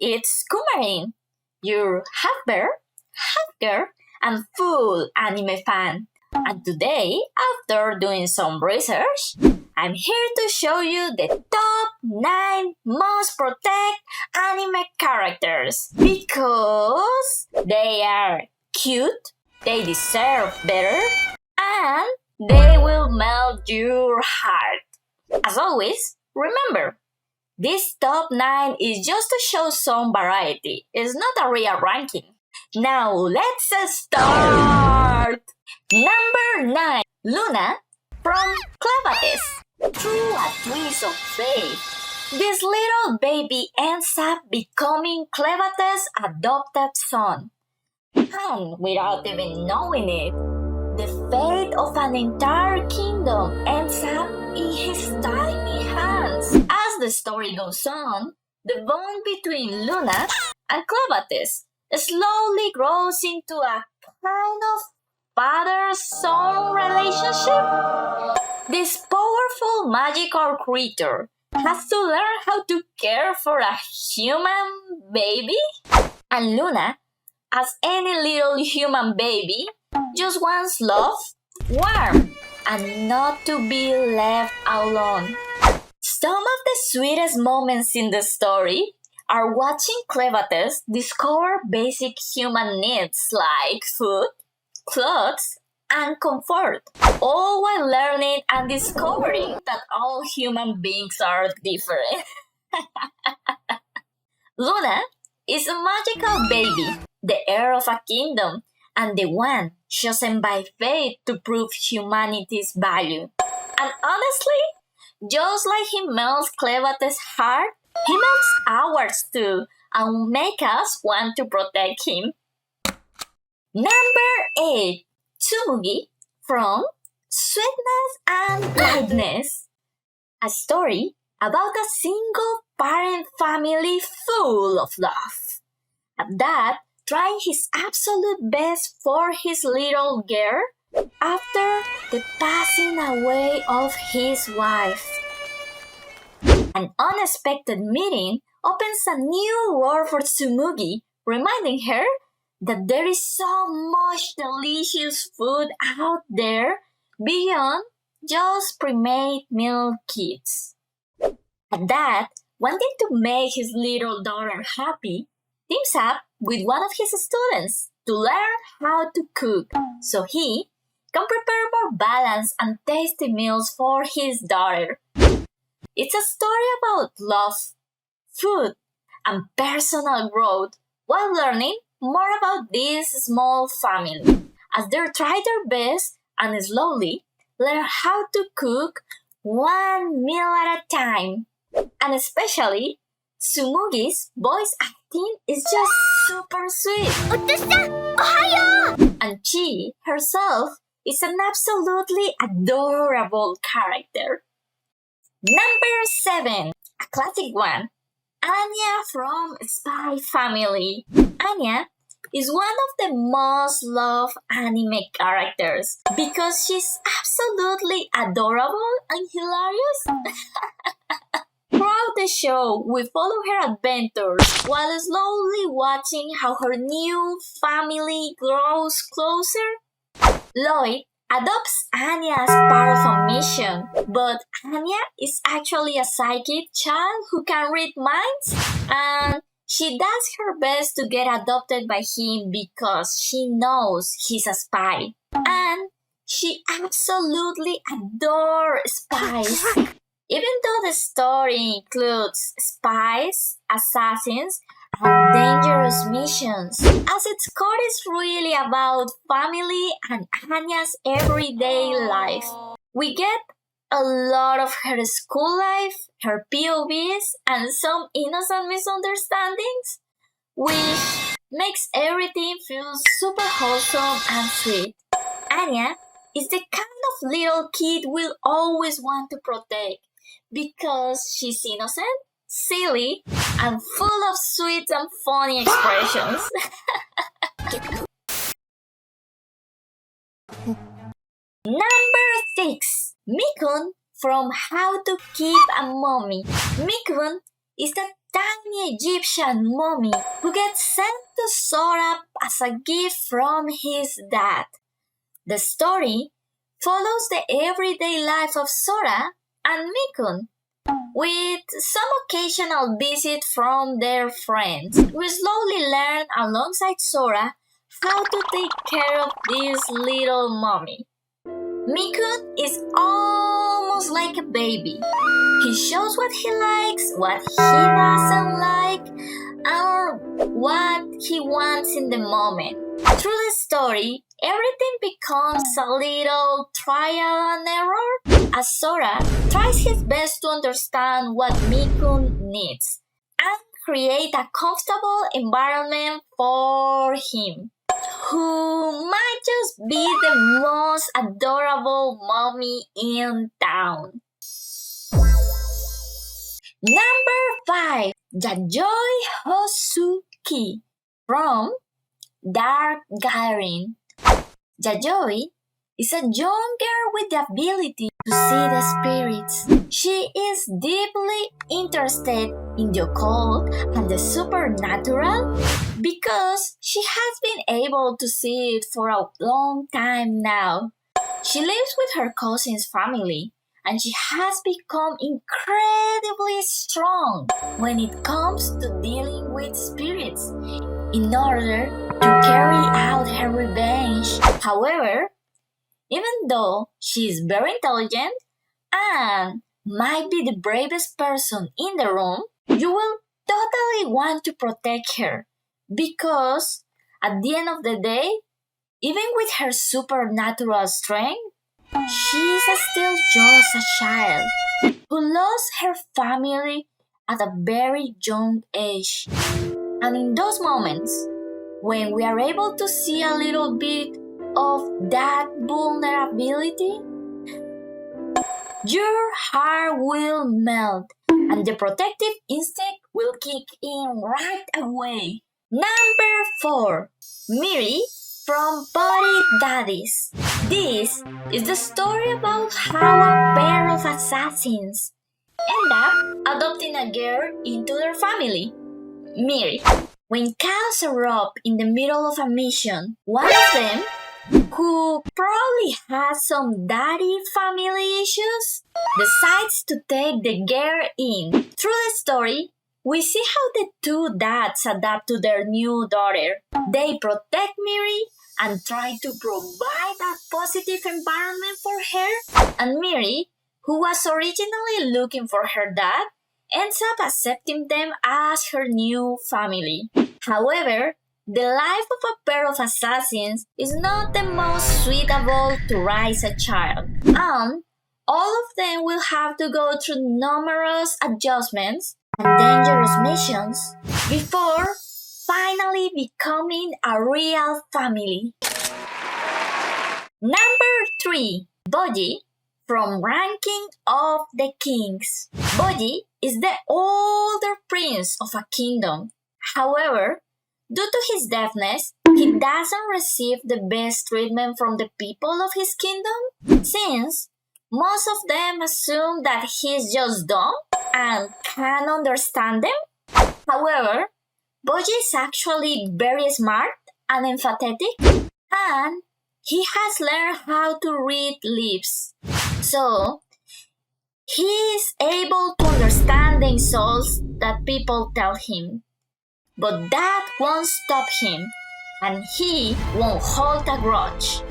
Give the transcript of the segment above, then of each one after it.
it's Kumarin, your half bear, half girl, and full anime fan. And today, after doing some research, I'm here to show you the top 9 most protect anime characters because they are cute, they deserve better, and they will melt your heart. As always, remember, this top 9 is just to show some variety. It's not a real ranking. Now let's start! Number 9. Luna from Clevates. Through a twist of fate, this little baby ends up becoming Clevates' adopted son. And without even knowing it, the fate of an entire kingdom ends up in his tiny hands. As the story goes on, the bond between Luna and Clevates slowly grows into a kind of father-son relationship. This powerful magical creature has to learn how to care for a human baby. And Luna, as any little human baby, just wants love, warmth, and not to be left alone. Some of the sweetest moments in the story are watching Clevates discover basic human needs like food, clothes, and comfort, all while learning and discovering that all human beings are different. Luna is a magical baby, the heir of a kingdom, and the one chosen by fate to prove humanity's value. And honestly, just like he melts Clevates' heart, he melts ours too, and make us want to protect him. Number 8. Tsumugi from Sweetness and Lightness. A story about a single-parent family full of love. A dad trying his absolute best for his little girl after the passing away of his wife. An unexpected meeting opens a new world for Tsumugi, reminding her that there is so much delicious food out there beyond just pre-made meal kits. And Dad, wanting to make his little daughter happy, teams up with one of his students to learn how to cook so he can prepare more balanced and tasty meals for his daughter. It's a story about love, food, and personal growth while learning more about this small family as they try their best and slowly learn how to cook one meal at a time. And especially, Tsumugi's voice acting is just super sweet. And she herself is an absolutely adorable character. Number 7. A classic one. Anya from Spy Family. Anya is one of the most loved anime characters because she's absolutely adorable and hilarious. Throughout the show, we follow her adventures while slowly watching how her new family grows closer. Lloyd adopts Anya as part of a mission, but Anya is actually a psychic child who can read minds, and she does her best to get adopted by him because she knows he's a spy. And she absolutely adores spies. Even though the story includes spies, assassins, and dangerous missions, as its core is really about family and Anya's everyday life. We get a lot of her school life, her POVs, and some innocent misunderstandings, which makes everything feel super wholesome and sweet. Anya is the kind of little kid we'll always want to protect because she's innocent, silly, and full of sweet and funny expressions. Number 6. Mikun from How to Keep a Mommy. Mikun is the tiny Egyptian mummy who gets sent to Sora as a gift from his dad. The story follows the everyday life of Sora and Mikun, with some occasional visit from their friends. We slowly learn alongside Sora how to take care of this little mummy. Mikun is almost like a baby. He shows what he likes, what he doesn't like, or what he wants in the moment. Through the story, everything becomes a little trial and error as Sora tries his best to understand what Mikun needs and create a comfortable environment for him, who might just be the most adorable mommy in town. Number 5. Yayoi Hosuki from Dark Gathering. Yayoi is a young girl with the ability to see the spirits. She is deeply interested in the occult and the supernatural because she has been able to see it for a long time now. She lives with her cousin's family and she has become incredibly strong when it comes to dealing with spirits in order to carry out her revenge. However, even though she is very intelligent and might be the bravest person in the room, you will totally want to protect her because at the end of the day, even with her supernatural strength, she is still just a child who lost her family at a very young age. And in those moments, when we are able to see a little bit of that vulnerability, your heart will melt and the protective instinct will kick in right away. Number 4. Miri from Body Daddies. This is the story about how a pair of assassins end up adopting a girl into their family, Miri. When chaos erupts in the middle of a mission, one of them, who probably has some daddy family issues, decides to take the girl in. Through the story, we see how the two dads adapt to their new daughter. They protect Miri and try to provide a positive environment for her. And Miri, who was originally looking for her dad, ends up accepting them as her new family. However, the life of a pair of assassins is not the most suitable to raise a child, and all of them will have to go through numerous adjustments and dangerous missions before finally becoming a real family. Number 3. Boji from Ranking of the Kings. Boji is the older prince of a kingdom. However, due to his deafness, he doesn't receive the best treatment from the people of his kingdom, since most of them assume that he's just dumb and can't understand them. However, Boji is actually very smart and empathetic, and he has learned how to read lips. So, he is able to understand the insults that people tell him. But that won't stop him, and he won't hold a grudge.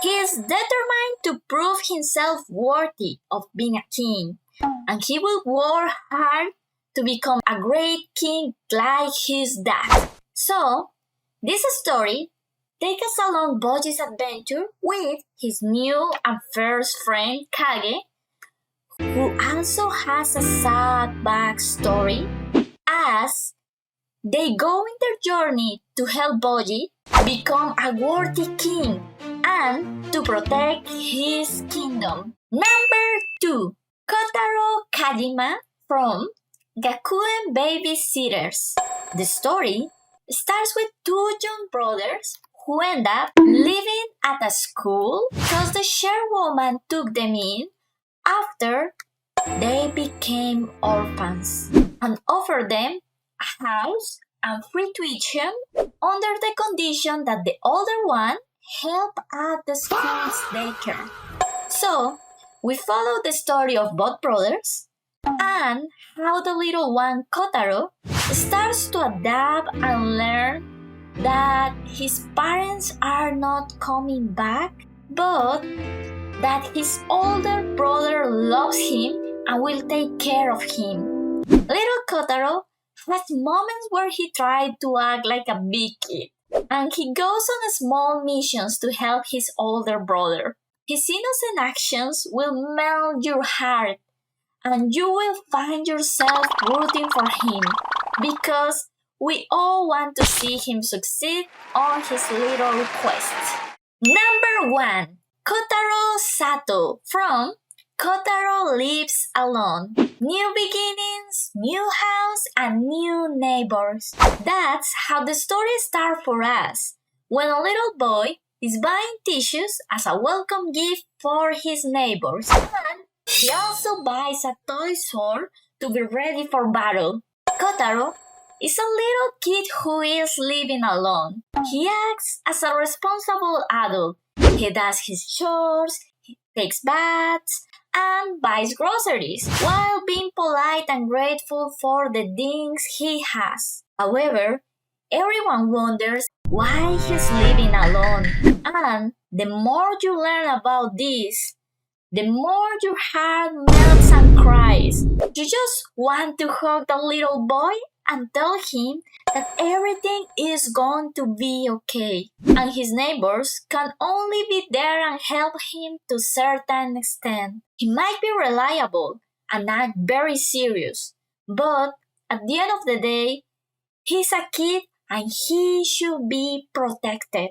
He is determined to prove himself worthy of being a king, and he will work hard to become a great king like his dad. So, this story takes us along Boji's adventure with his new and first friend Kage, who also has a sad backstory, as they go in their journey to help Boji become a worthy king and to protect his kingdom. Number 2. Kotaro Kajima from Gakuen Babysitters. The story starts with two young brothers who end up living at a school because the chairwoman took them in after they became orphans. and offer them a house and free tuition under the condition that the older one help at the school's daycare. So, we follow the story of both brothers and how the little one, Kotaro, starts to adapt and learn that his parents are not coming back, but that his older brother loves him and will take care of him. Little Kotaro has moments where he tries to act like a big kid, and he goes on small missions to help his older brother. His innocent actions will melt your heart, and you will find yourself rooting for him because we all want to see him succeed on his little quest. Number 1. Kotaro Sato from Kotaro Lives Alone. New beginnings, new house, and new neighbors. That's how the story starts for us. When a little boy is buying tissues as a welcome gift for his neighbors. And he also buys a toy sword to be ready for battle. Kotaro is a little kid who is living alone. He acts as a responsible adult. He does his chores, he takes baths, and buys groceries while being polite and grateful for the things he has. However, everyone wonders why he's living alone. And the more you learn about this, the more your heart melts and cries. You just want to hug the little boy and tell him that everything is going to be okay. And his neighbors can only be there and help him to a certain extent. He might be reliable and act very serious, but at the end of the day, he's a kid and he should be protected.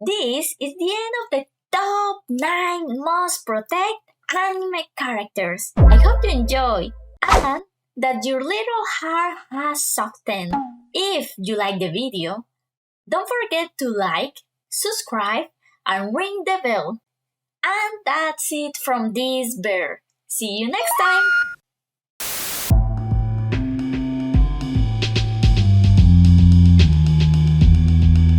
This is the end of the top 9 most protected anime characters. I hope you enjoy and that your little heart has softened. If you like the video, don't forget to like, subscribe, and ring the bell. And that's it from this bear. See you next time!